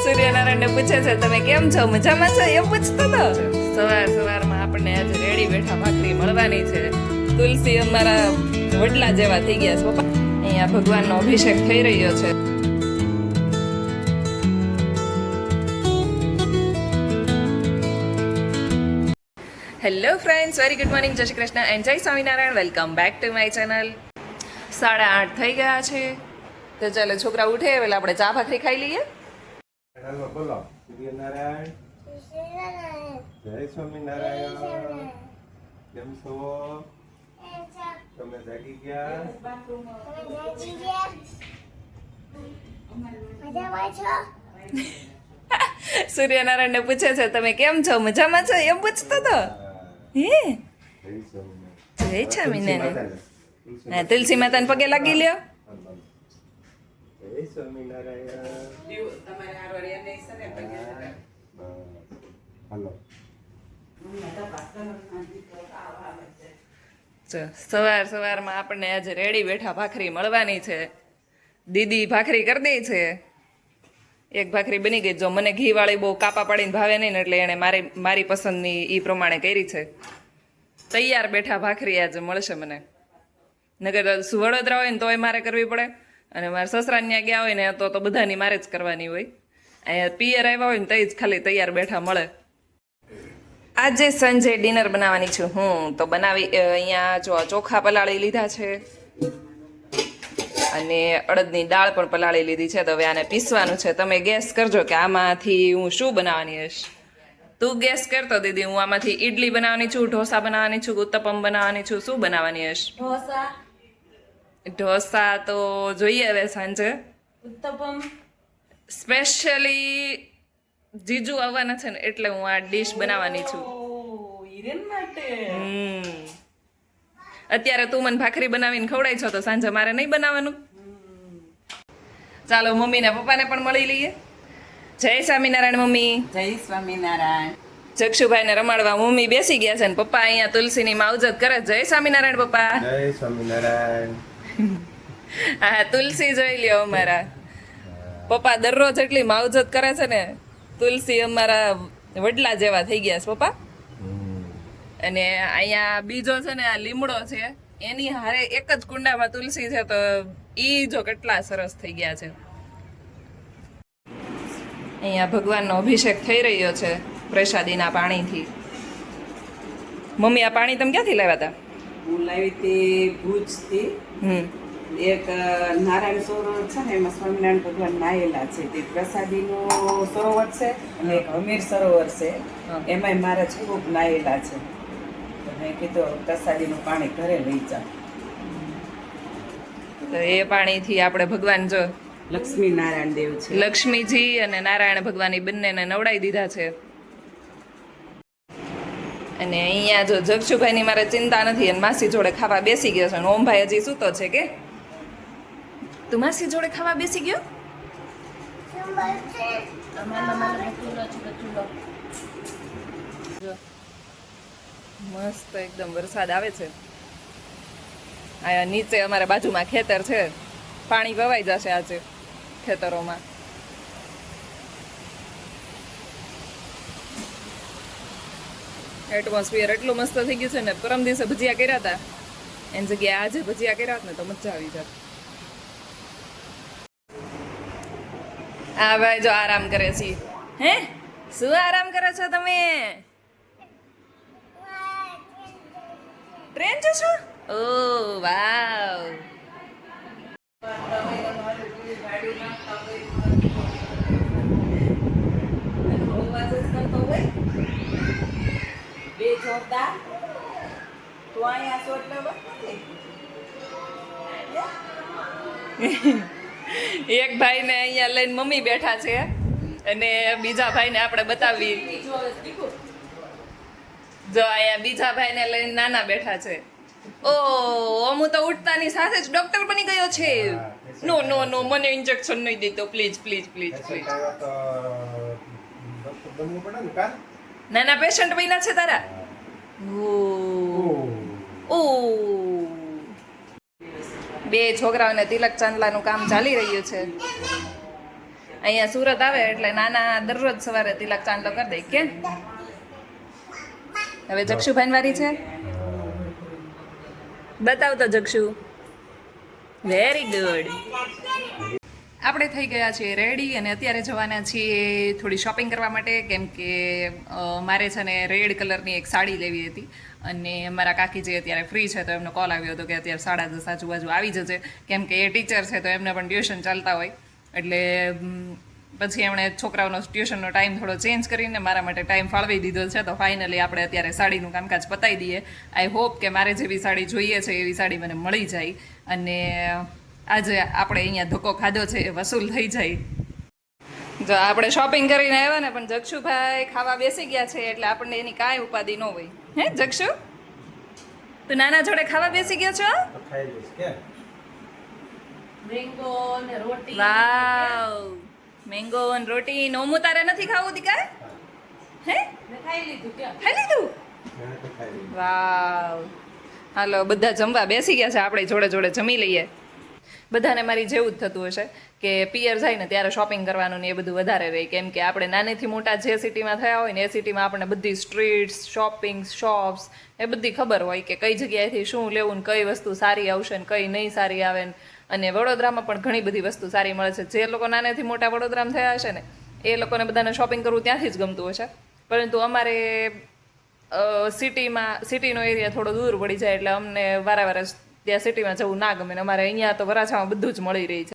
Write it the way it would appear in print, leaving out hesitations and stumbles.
સૂર્યનારાયણને પૂછે છે તમે કેમ છો, મજામાં છો, એમ પૂછતો હતો. સવારમાં આપણને આજે રેડી બેઠા ભાખરી મળવાની છે. તુલસી અમારા વડલા જેવા થઈ ગયા છે પપ્પા. અહીંયા ભગવાનનો અભિષેક થઈ રહ્યો છે. Hello friends, very good morning, જય શ્રી કૃષ્ણ એન્ડ જય Swaminarayan. Welcome back to my channel. 8:30 થઈ ગયા છે તો ચાલો છોકરા ઉઠે એટલે આપણે ચા ભાખરી ખાઈ લઈએ. બોલો સૂર્યનારાયણ, જય સ્વામિનારાયણ. કેમ છો? તમે જાગી ગયા? સૂર્યનારાયણ ને પૂછે છે તમે કેમ છો, મજામાં છો, એમ પૂછતો હતો. હે જય સ્વામિનારાયણ. જય સ્વામિનારાયણ. હા, તુલસી માતાને પગે લાગી લ્યો. જય સ્વામિનારાયણ. હાલો. સવારમાં આપણને આજે રેડી બેઠા ભાખરી મળવાની છે. દીદી ભાખરી કરી દે છે. એક ભાખરી બની ગઈ. જો મને ઘી વાળી બહુ કાપા પાડીને ભાવે નહીં ને એટલે એણે મારી પસંદની એ પ્રમાણે કરી છે. તૈયાર બેઠા ભાખરી આજે મળશે મને. નગર વડોદરા હોય ને તોય મારે કરવી પડે, અને મારા સસરા ત્યાં ગયા હોય ને તો બધાની મારે જ કરવાની હોય. અહીંયા પિયર આવ્યા હોય ને તો જ ખાલી તૈયાર બેઠા મળે. આજે સાંજે ડિનર બનાવવાની છું હું. તો અહીંયા જો ચોખા પલાળી લીધા છે અને અડદની દાળ પણ પલાળી લીધી છે. તો હવે આને પીસવાનું છે. તમે ગેસ કરજો કે આમાંથી હું શું બનાવવાની હશ. તું ગેસ કરતો દીદી. હું આમાંથી ઈડલી બનાવવાની છું, ઢોસા બનાવવાની છું, ઉત્તપમ બનાવવાની છું. શું બનાવવાની હશ? ઢોસા તો જોઈએ હવે સાંજે. ઉત્તપમ સ્પેશિયલી જીજુ આવવાના છે ને એટલે હું આ ડીશ બનાવવાની છું. હિરેન માટે અત્યારે તું મને ભાખરી બનાવીને ખવડાય છો તો સાંજે મારે નહીં બનાવવાનું. ચાલો મમ્મી ને પપ્પાને પણ મળી લઈએ. જય સ્વામિનારાયણ મમ્મી. જય સ્વામિનારાયણ. જક્ષુભાઈ ને રમાડવા મમ્મી બેસી ગયા છે ને પપ્પા અહીંયા તુલસીની માવજત કરે. જય સ્વામિનારાયણ પપ્પા. જય સ્વામિનારાયણ. હા, તુલસી જોઈ લ્યો અમારા પપ્પા દરરોજ એટલી માવજત કરે છે ને. તુલસી અમારા વડલા જેવા થઈ ગયા છે પપ્પા. અને અહીંયા બીજો છે ને આ લીમડો છે, એની હારે એક જ કુંડામાં તુલસી છે તો ઈ જો કેટલા સરસ થઈ ગયા છે. અહીંયા ભગવાનનો અભિષેક થઈ રહ્યો છે પ્રસાદીના પાણીથી. મમ્મી આ પાણી તમે ક્યાંથી લાવ્યા હતા? હું લાવી હતી ભુજથી. એક નારાયણ સરોવર છે ને એમાં સ્વામિનારાયણ ભગવાન નાયેલા છે. તે પ્રસાદીનું સરોવર છે અને એક હમીર સરોવર છે, એમાંય મારા સ્વરૂપ નાયેલા છે. તો મેં કીધું પ્રસાદીનું પાણી ઘરે લઈ જાઓ. તો એ પાણીથી આપણે ભગવાન જો લક્ષ્મી નારાયણ દેવ છે. લક્ષ્મીજી અને નારાયણ ભગવાન એ બંનેને નવડાવી દીધા છે. અને અહીંયા જો જગશુભાઈની મારે ચિંતા નથી અને માસી જોડે ખાવા બેસી ગયો છે. અને ઓમભાઈ હજી સૂતો છે કે તું માસી જોડે ખાવા બેસી ગયો? મસ્ત એકદમ વરસાદ આવે છે. આ નીચે અમારા બાજુમાં ખેતર છે, પાણી વવાઈ જશે આજે ખેતરોમાં. એટમોસ્ફિયર એટલું મસ્ત થઈ ગયું છે ને. પરમ દિવસે ભજીયા કર્યા હતા એની જગ્યાએ આજે ભજીયા કર્યા હોત ને તો મજા આવી જાત. હા ભાઈ જો આરામ કરે છે. હે શું આરામ કરો છો તમે? ટ્રેન જશો? ઓ વાવ. બે જોરદાર તો અહીંયા સોટલો એક ભાઈને અહીંયા લઈને મમ્મી બેઠા છે અને બીજા ભાઈને આપણે બતાવી. જો અહીંયા બીજા ભાઈને લઈને નાના બેઠા છે. ઓ અમુ તો ઉઠતાની સાથે જ ડોક્ટર બની ગયો છે. નો નો નો, મને ઇન્જેક્શન નહીં દેતો પ્લીઝ પ્લીઝ પ્લીઝ પ્લીઝ. નાના પેશન્ટ બન્યા છે તારા? ઓ બે છોકરાઓને તિલક ચાંદલાનું કામ ચાલી રહ્યું છે. અહીંયા સુરત આવે એટલે નાના દરરોજ સવારે તિલક ચાંદલો કરી દે કે હવે જક્ષુભાઈ વારી છે. બતાવ તો જક્ષુ. Very good. આપણે થઈ ગયા છીએ રેડી અને અત્યારે જવાના છીએ થોડી શોપિંગ કરવા માટે, કેમ કે મારે છે ને રેડ કલરની એક સાડી લેવી હતી અને મારા કાકી જે અત્યારે ફ્રી છે તો એમનો કોલ આવ્યો હતો કે અત્યારે 10:30 આજુબાજુ આવી જશે, કેમ કે એ ટીચર છે તો એમને પણ ટ્યુશન ચાલતા હોય એટલે પછી એમણે છોકરાઓનો ટ્યુશનનો ટાઈમ થોડો ચેન્જ કરીને મારા માટે ટાઈમ ફાળવી દીધો છે. તો ફાઇનલી આપણે અત્યારે સાડીનું કામકાજ પતાવી દઈએ. આઈ હોપ કે મારે જેવી સાડી જોઈએ છે એવી સાડી મને મળી જાય અને આજે આપણે અહીંયા ધક્કો ખાધો છે એ વસૂલ થઈ જાય. જો આપણે શોપિંગ કરીને આવ્યા ને પણ જક્ષુભાઈ ખાવા બેસી ગયા છે એટલે આપણને એની કાંઈ ઉપાધિ ન હોય. હે જક્ષુ, તું નાના જોડે ખાવા બેસી ગયો છો? તો ખાઈ લઈશ કે મેંગો ને રોટી. વાવ, મેંગો અને રોટી. નોમું તારે નથી ખાવું દીકા? હે મેં ખાઈ લીધું કે ખાઈ લીધું? મેં તો ખાઈ લીધું. વાવ. હાલો બધા જમવા બેસી ગયા છે, આપણે જોડે જોડે જમી લઈએ. બધાને મારી જેવું જ થતું હશે કે પિયર જાય ને ત્યારે શોપિંગ કરવાનું ને એ બધું વધારે રહે, કેમ કે આપણે નાનેથી મોટા જે સિટીમાં થયા હોય ને એ સિટીમાં આપણને બધી સ્ટ્રીટ્સ, શોપિંગ, શોપ્સ એ બધી ખબર હોય કે કઈ જગ્યાએથી શું લેવું ને કઈ વસ્તુ સારી આવશે ને કઈ નહીં સારી આવે ને. અને વડોદરામાં પણ ઘણી બધી વસ્તુ સારી મળે છે. જે લોકો નાનેથી મોટા વડોદરામાં થયા હશે ને એ લોકોને બધાને શોપિંગ કરવું ત્યાંથી જ ગમતું હશે, પરંતુ અમારે સિટીનો એરિયા થોડો દૂર પડી જાય એટલે અમને વારે ત્યાં સિટીમાં જવું ના ગમે ને અમારે અહીંયા તો વરાછામાં બધું જ મળી રહી છે.